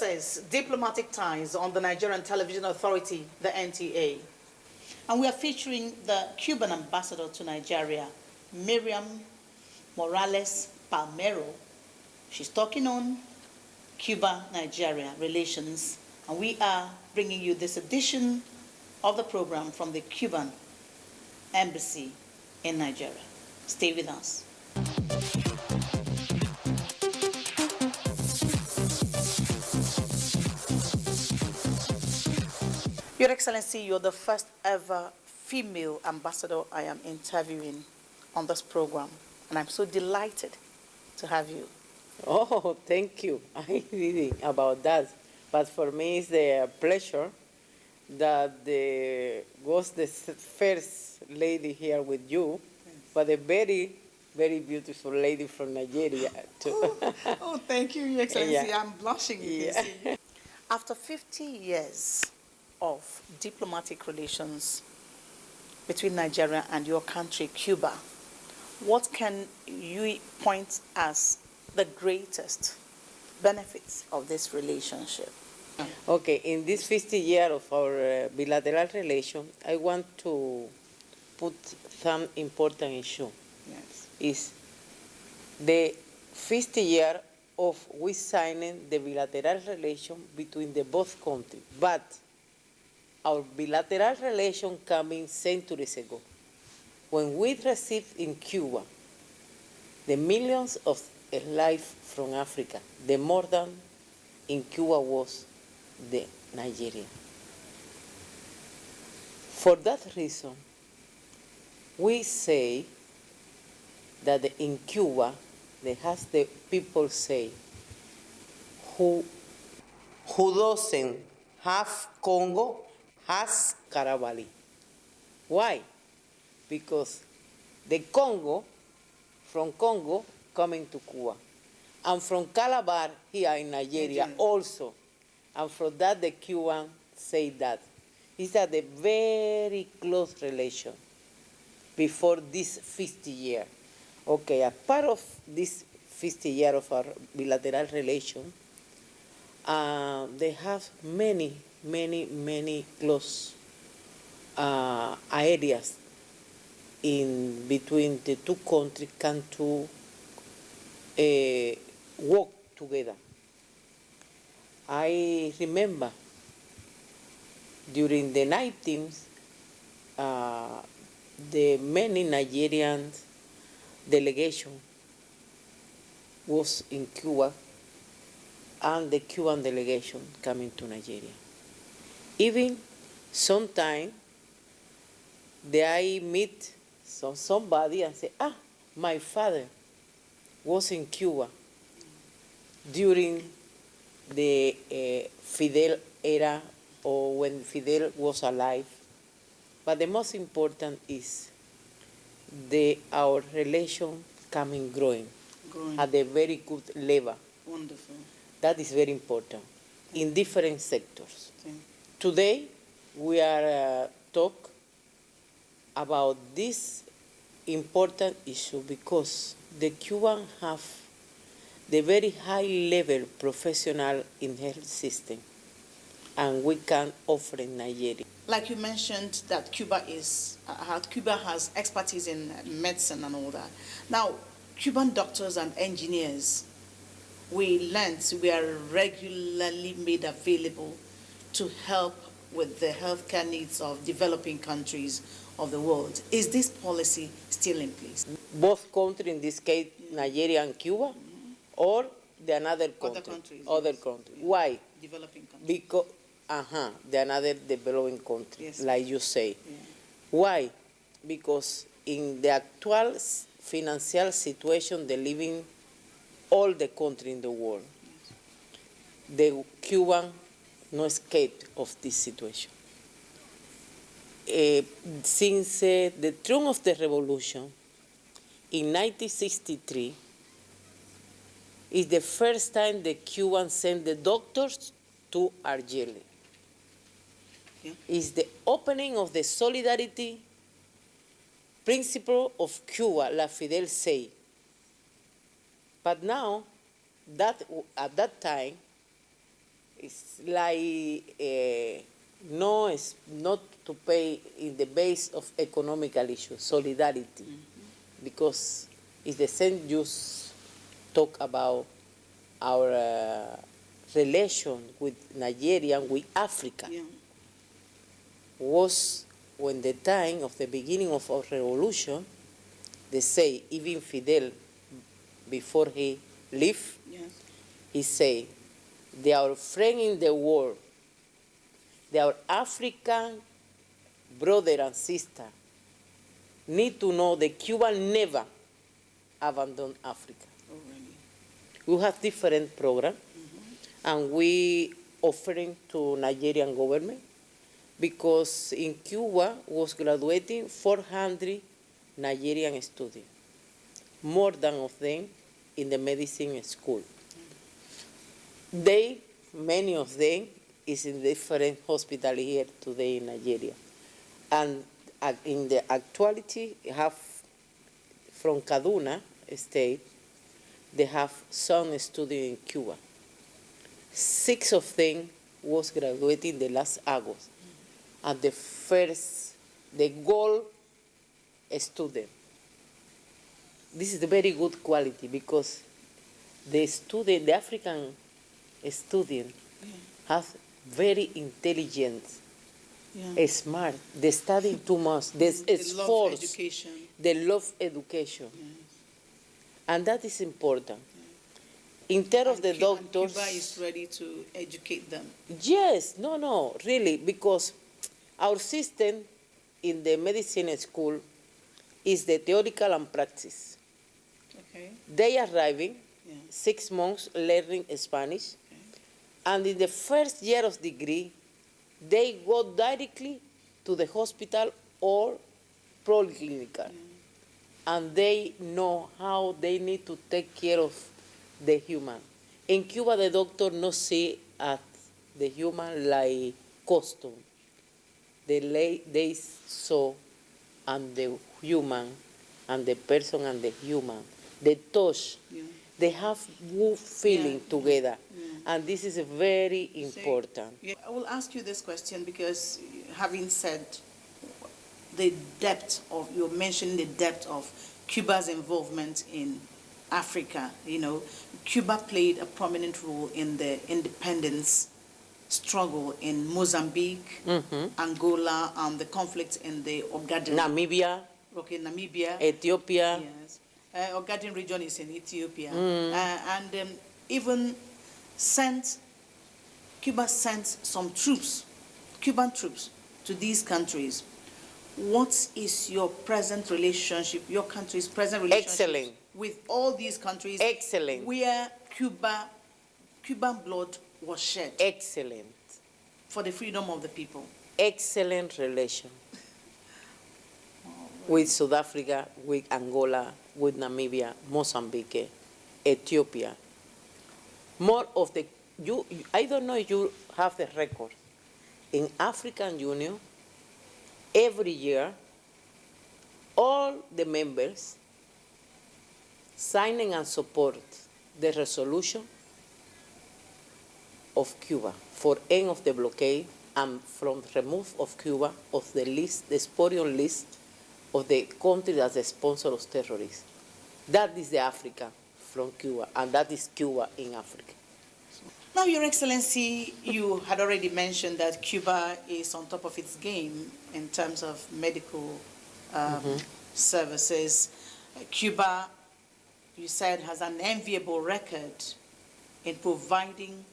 says diplomatic ties on the Nigerian Television Authority, the NTA. And we are featuring the Cuban ambassador to Nigeria, Miriam Morales Palmero. She's talking on Cuba-Nigeria relations, and we are bringing you this edition of the program from the Cuban Embassy in Nigeria. Stay with us. Your Excellency, you're the first ever female ambassador I am interviewing on this program, and I'm so delighted to have you. Oh, thank you. I'm reading about that. But for me, it's a pleasure that was the first lady here with you, but a very, very beautiful lady from Nigeria, too. Oh, thank you, Your Excellency. Yeah. I'm blushing, you can see. After 50 years of diplomatic relations between Nigeria and your country, Cuba, what can you point as the greatest benefits of this relationship? Okay, in this 50 year of our bilateral relation, I want to put some important issue. Yes. Is the 50 year of we signing the bilateral relation between the both countries, but our bilateral relation coming centuries ago. When we received in Cuba the millions of life from Africa, the more than in Cuba was the Nigerian. For that reason, we say that in Cuba, the people say, who doesn't have Congo has Caravali. Why? Because the Congo, from Congo, coming to Cuba, and from Calabar here in Nigeria also, and for that the Cubans say that. It's a very close relation before this 50 year. Okay, as part of this 50 year of our bilateral relation, they have many close areas in between the two countries can to work together. I remember during the 19th, the many Nigerian delegation was in Cuba, and the Cuban delegation coming to Nigeria. Even sometime, I meet somebody and say, my father was in Cuba during the Fidel era, or when Fidel was alive. But the most important is our relation growing at a very good level. Wonderful. That is very important in different sectors. Today, we are talk about this important issue because the Cubans have the very high level professional in health system, and we can offer in Nigeria. Like you mentioned that Cuba has expertise in medicine and all that. Now, Cuban doctors and engineers, we are regularly made available to help with the healthcare needs of developing countries of the world. Is this policy still in place? Both countries, in this case, Nigeria and Cuba, or the another country? Other countries. Other yes. countries. Yeah. Why? Developing countries. Because, the another developing country, yes. like you say. Yeah. Why? Because in the actual financial situation they live in all the countries in the world, yes, the Cuban no escaped of this situation. Since the turn of the revolution in 1963 is the first time the Cubans sent the doctors to Algeria. Yeah. It's the opening of the solidarity principle of Cuba, like Fidel said. But now, at that time, It's like no, it's not to pay in the base of economical issues, solidarity, because it's the same just talk about our relation with Nigeria and with Africa. Yeah. Was when the time of the beginning of our revolution, they say even Fidel, before he left, Yes. he say, they are friend in the world, they are African brother and sister, need to know that Cuba never abandoned Africa. Oh, really? We have different programs, and we offering to Nigerian government, because in Cuba was graduating 400 Nigerian students, more than of them in the medicine school. They, many of them, is in different hospital here today in Nigeria. And in the actuality, have from Kaduna state, they have some studying in Cuba. 6 of them was graduating the last August. And the gold student. This is a very good quality, because the student, the African student, has very intelligent, smart. They study too much. There's They love force. education. They love education, and that is important. In terms of the And doctors, Cuba is ready to educate them. yes, no, really, because our system in the medicine school is the theoretical and practice. Okay. They are arriving, Yeah. 6 months learning Spanish, and in the first year of degree, they go directly to the hospital or polyclinical, and they know how they need to take care of the human. In Cuba, the doctor no see at the human like custom. They saw and the human and the person and the human, the touch. Yeah. They have good feeling Yeah. together, and this is very So, important. yeah, I will ask you this question because, having said the depth of, you're mentioning the depth of Cuba's involvement in Africa, Cuba played a prominent role in the independence struggle in Mozambique, Angola, and the conflict in the Ogaden. Namibia, Namibia. Ethiopia. Yes. Ogaden region is in Ethiopia. And even Cuba sent some troops, Cuban troops, to these countries. What is your present relationship, your country's present relationship Excellent. with all these countries? Excellent. Where Cuban blood was shed Excellent. for the freedom of the people. Excellent relation with South Africa, with Angola, with Namibia, Mozambique, Ethiopia. More of the, I don't know if you have the record. In African Union, every year, all the members signing and support the resolution of Cuba for end of the blockade and from remove of Cuba of the list, the Sporion list of the country that's the sponsor of terrorists. That is the Africa from Cuba, and that is Cuba in Africa. Now, Your Excellency, you had already mentioned that Cuba is on top of its game in terms of medical services. Cuba, you said, has an enviable record in providing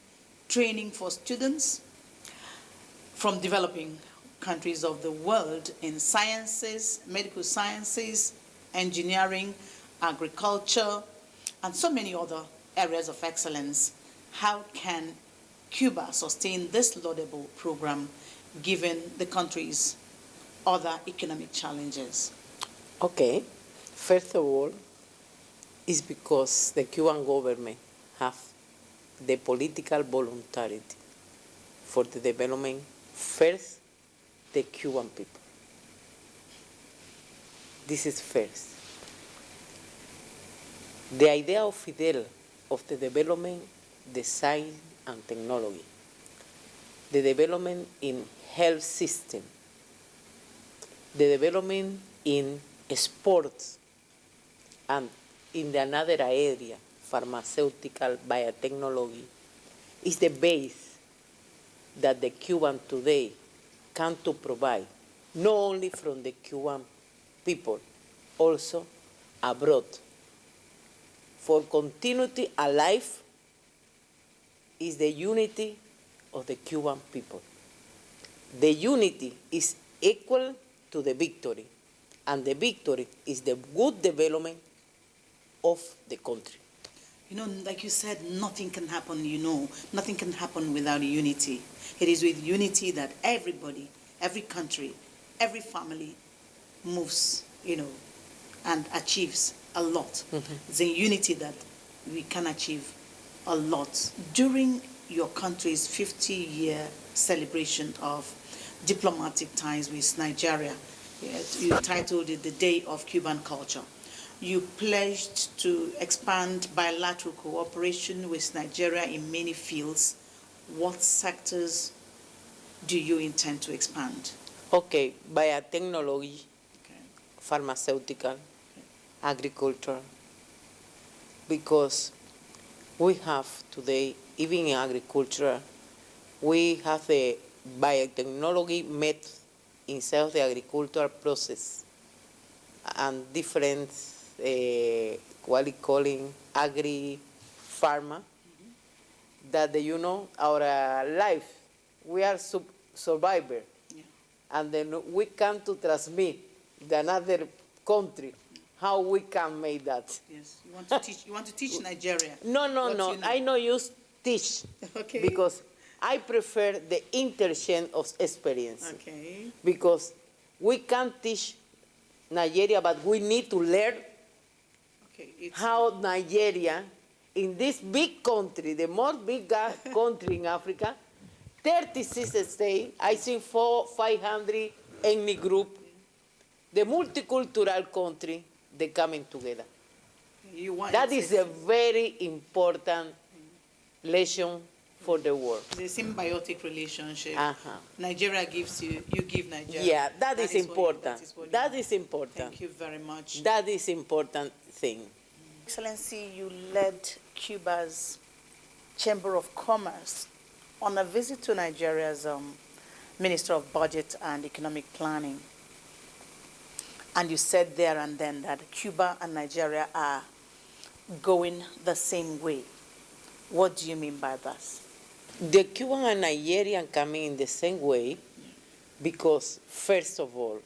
training for students from developing countries of the world in sciences, medical sciences, engineering, agriculture, and so many other areas of excellence. How can Cuba sustain this laudable program given the country's other economic challenges? Okay. First of all, it's because the Cuban government have the political voluntarity for the development, first, the Cuban people. This is first. The idea of Fidel of the development, the science and technology, the development in health system, the development in sports, and in another area, pharmaceutical, biotechnology, is the base that the Cuban today can to provide, not only from the Cuban people, also abroad. For continuity alive is the unity of the Cuban people. The unity is equal to the victory, and the victory is the good development of the country. You know, like you said, nothing can happen, nothing can happen without unity. It is with unity that everybody, every country, every family moves, and achieves a lot. It's in unity that we can achieve a lot. During your country's 50-year celebration of diplomatic ties with Nigeria, you titled it The Day of Cuban Culture. You pledged to expand bilateral cooperation with Nigeria in many fields. What sectors do you intend to expand? Okay, biotechnology, Okay. pharmaceutical, agriculture, because we have today, even in agriculture, we have the biotechnology method inside of the agricultural process and different, what we calling agri-pharma, that our life, we are survivor, and then we come to transmit the another country how we can make that. Yes, you want to teach. You want to teach Nigeria. No. I know you teach Okay. because I prefer the interchange of experience. Okay. Because we can teach Nigeria, but we need to learn how Nigeria, in this big country, the most big country in Africa, 36 states, I think 500 ethnic group, the multicultural country, they coming together. That is a very important lesson for the world. The symbiotic relationship. Uh-huh. Nigeria gives you, you give Nigeria. Yeah, that is important. That Is important. Thank you very much. That is important thing. Excellency, you led Cuba's Chamber of Commerce on a visit to Nigeria's Minister of Budget and Economic Planning. And you said there and then that Cuba and Nigeria are going the same way. What do you mean by that? The Cuban and Nigerian coming in the same way because, first of all,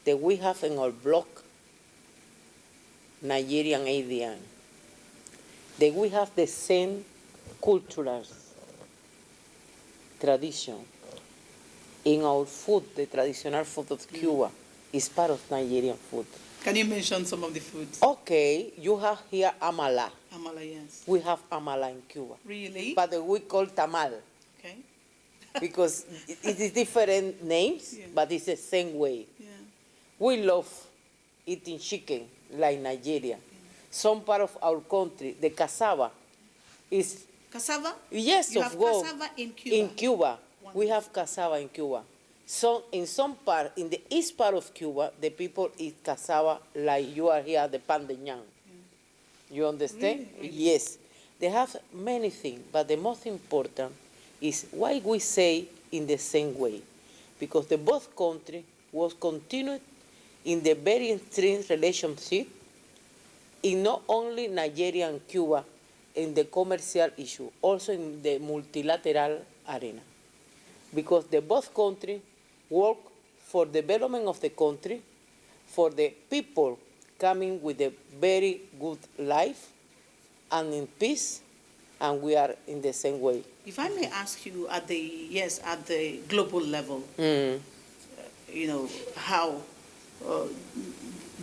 that we have in our bloc Nigerian ADN, that we have the same cultural tradition. In our food, the traditional food of Cuba is part of Nigerian food. Can you mention some of the foods? Okay, you have here amala. Amala, yes. We have amala in Cuba. Really? But we call tamal. Okay. Because it is different names, Yeah. but it's the same way. Yeah. We love eating chicken like Nigeria. Some part of our country, the cassava is... Cassava? Yes, you of have course. cassava in Cuba? In Cuba. Wonderful. We have cassava in Cuba. So in some part, in the east part of Cuba, the people eat cassava like you are here, the pan de ñan. You understand? Really? Yes. They have many things, but the most important is why we say in the same way. Because the both countries was continued in the very strained relationship in not only Nigeria and Cuba in the commercial issue, also in the multilateral arena. Because the both countries work for development of the country, for the people coming with a very good life and in peace, and we are in the same way. If I may ask you at the global level, how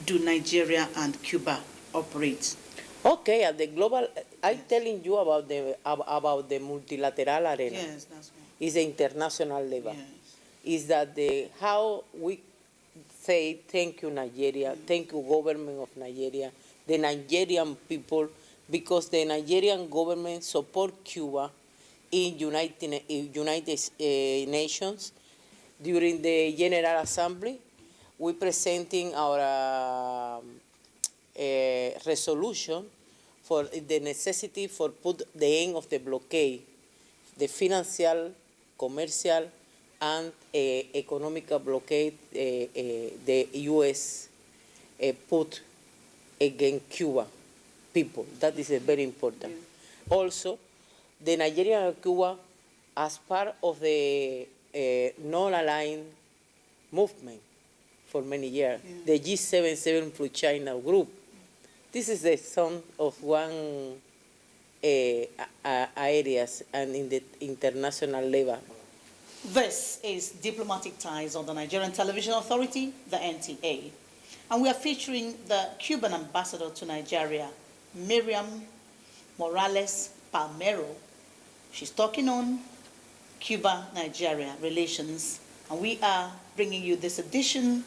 do Nigeria and Cuba operate? Okay, at the global, I'm telling you about the multilateral arena. Yes, that's right. It's the international level. Yes. Is that how we say thank you Nigeria, thank you government of Nigeria, the Nigerian people, because the Nigerian government support Cuba in United Nations. During the General Assembly, we presenting our resolution for the necessity for put the end of the blockade, the financial, commercial, and economical blockade the U.S. Put against Cuba people. That is very important. Yeah. Also, the Nigerian and Cuba, as part of the non-aligned movement for many years, the G77 plus China group. This is the son of one areas and in the international level. This is Diplomatic Ties on the Nigerian Television Authority, the NTA. And we are featuring the Cuban ambassador to Nigeria, Miriam Morales Palmero. She's talking on Cuba-Nigeria relations, and we are bringing you this edition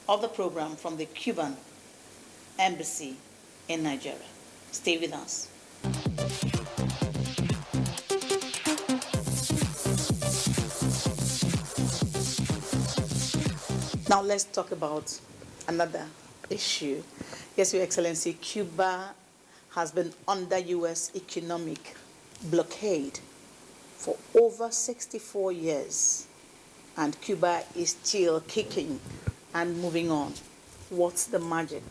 of the program from the Cuban Embassy in Nigeria. Stay with us. Now let's talk about another issue. Yes, Your Excellency, Cuba has been under U.S. economic blockade for over 64 years, and Cuba is still kicking and moving on. What's the magic?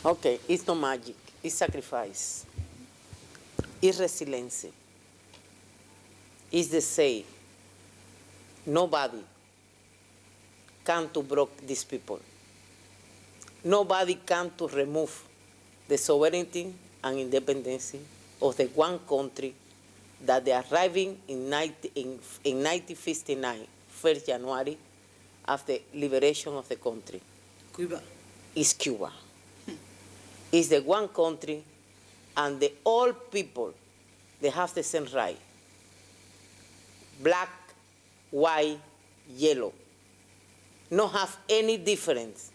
Okay, it's not magic, it's sacrifice. It's resilience. It's the say, nobody can to block these people. Nobody can to remove the sovereignty and independence of the one country that they are arriving in 1959, 1st January, after liberation of the country. Cuba. Is Cuba. It's the one country, and the all people, they have the same right. Black, white, yellow. No have any difference.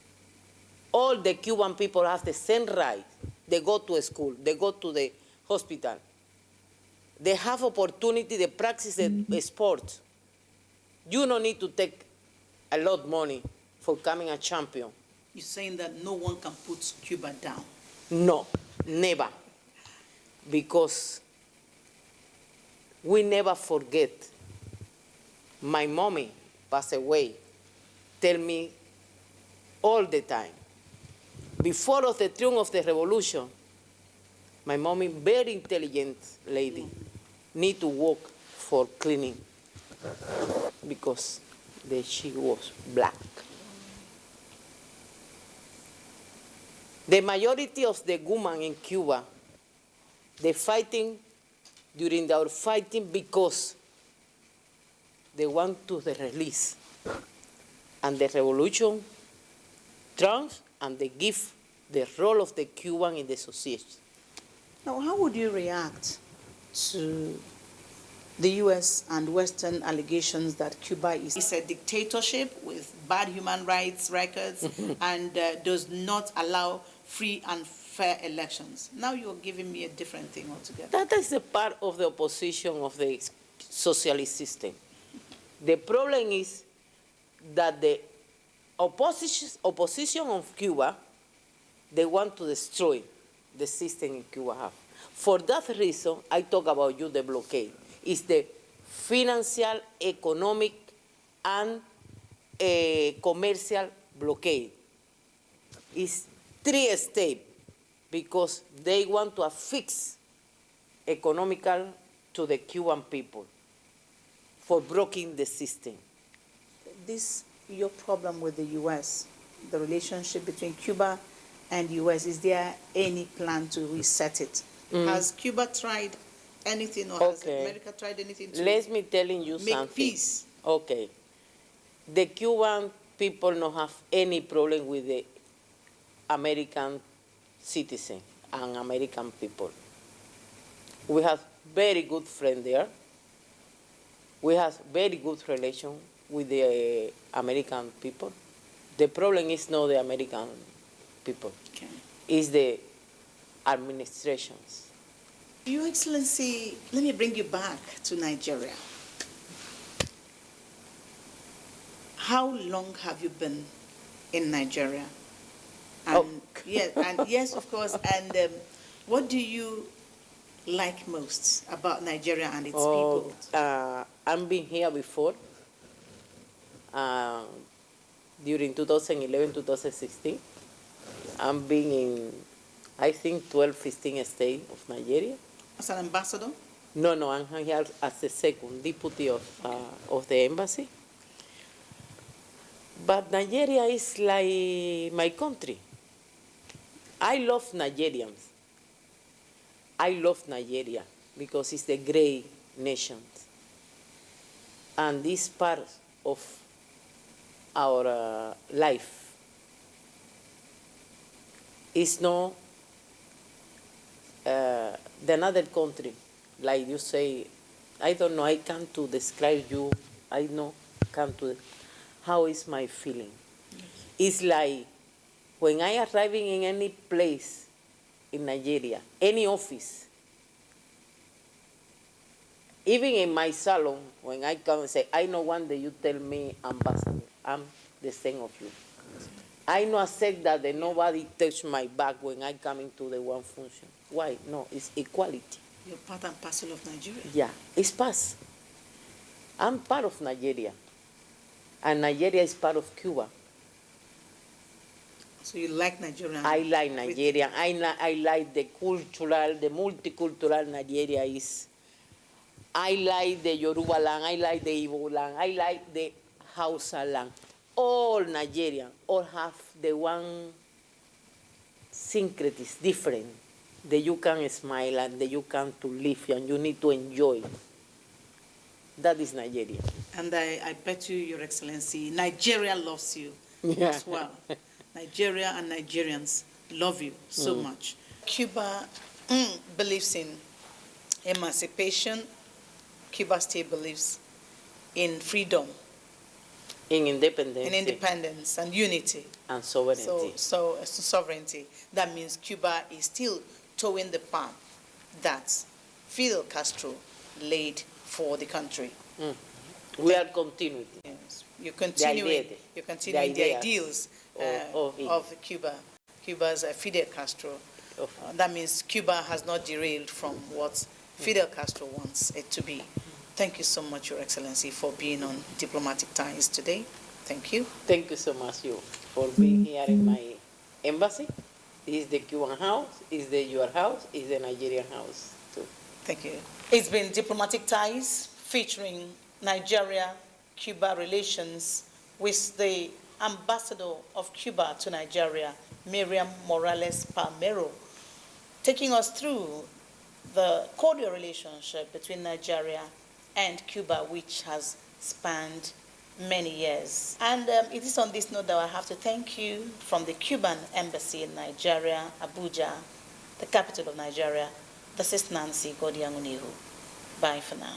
All the Cuban people have the same right. They go to school, they go to the hospital. They have opportunity to practice the sport. You don't need to take a lot of money for becoming a champion. You're saying that no one can put Cuba down? No, never. Because we never forget. My mommy passed away, tell me all the time. Before of the triumph of the revolution, my mommy, very intelligent lady, need to work for cleaning because she was black. The majority of the women in Cuba, they fighting during our fighting because they want to release. And the revolution triumphs, and they give the role of the Cuban in the society. Now, how would you react to the U.S. and Western allegations that Cuba is a dictatorship with bad human rights records and does not allow free and fair elections? Now you're giving me a different thing altogether. That is a part of the opposition of the socialist system. The problem is that the opposition of Cuba, they want to destroy the system in Cuba have. For that reason, I talk about you the blockade. It's the financial, economic, and commercial blockade. It's 3 steps because they want to affix economical to the Cuban people for blocking the system. This your problem with the U.S., the relationship between Cuba and U.S., is there any plan to reset it? Has Cuba tried anything, or has America tried anything to Let me telling you make something. peace? Okay. The Cuban people don't have any problem with the American citizen and American people. We have very good friends there. We have very good relation with the American people. The problem is not the American people. Okay. It's the administrations. Your Excellency, let me bring you back to Nigeria. How long have you been in Nigeria? And yes, of course. And what do you like most about Nigeria and its people? I've been here before, during 2011, 2016. I've been in, I think, 12, 15 states of Nigeria. As an ambassador? No, I'm here as the second deputy of the embassy. But Nigeria is like my country. I love Nigerians. I love Nigeria because it's a great nation. And this part of our life is not another country. Like you say, I don't know, I can't to describe you, I know, can't to, how is my feeling? It's like when I arriving in any place in Nigeria, any office, even in my salon, when I come and say, I know one day you tell me ambassador, I'm the same of you. I no accept that nobody touch my back when I come into the one function. Why? No, it's equality. You're part and parcel of Nigeria. Yeah, it's past. I'm part of Nigeria. And Nigeria is part of Cuba. So you like Nigeria? I like Nigeria. I like the cultural, the multicultural Nigeria is. I like the Yoruba land, I like the Igbo land, I like the Hausa land. All Nigerian, all have the one syncretism, different, that you can smile and that you can to live and you need to enjoy. That is Nigeria. And I bet you, Your Excellency, Nigeria loves you as well. Nigeria and Nigerians love you so much. Cuba believes in emancipation. Cuba still believes in freedom. In independence. In independence and unity. And sovereignty. So sovereignty. That means Cuba is still towing the path that Fidel Castro laid for the country. We are continuing. Yes. You're continuing the ideals of Cuba. Cuba's Fidel Castro. That means Cuba has not derailed from what Fidel Castro wants it to be. Thank you so much, Your Excellency, for being on Diplomatic Ties today. Thank you. Thank you so much, you, for being here in my embassy. This is the Cuban house, is the your house, is the Nigerian house, too. Thank you. It's been Diplomatic Ties featuring Nigeria-Cuba relations with the ambassador of Cuba to Nigeria, Miriam Morales Palmero, taking us through the cordial relationship between Nigeria and Cuba, which has spanned many years. And it is on this note that I have to thank you from the Cuban Embassy in Nigeria, Abuja, the capital of Nigeria. This is Nancy Godiangunihu. Bye for now.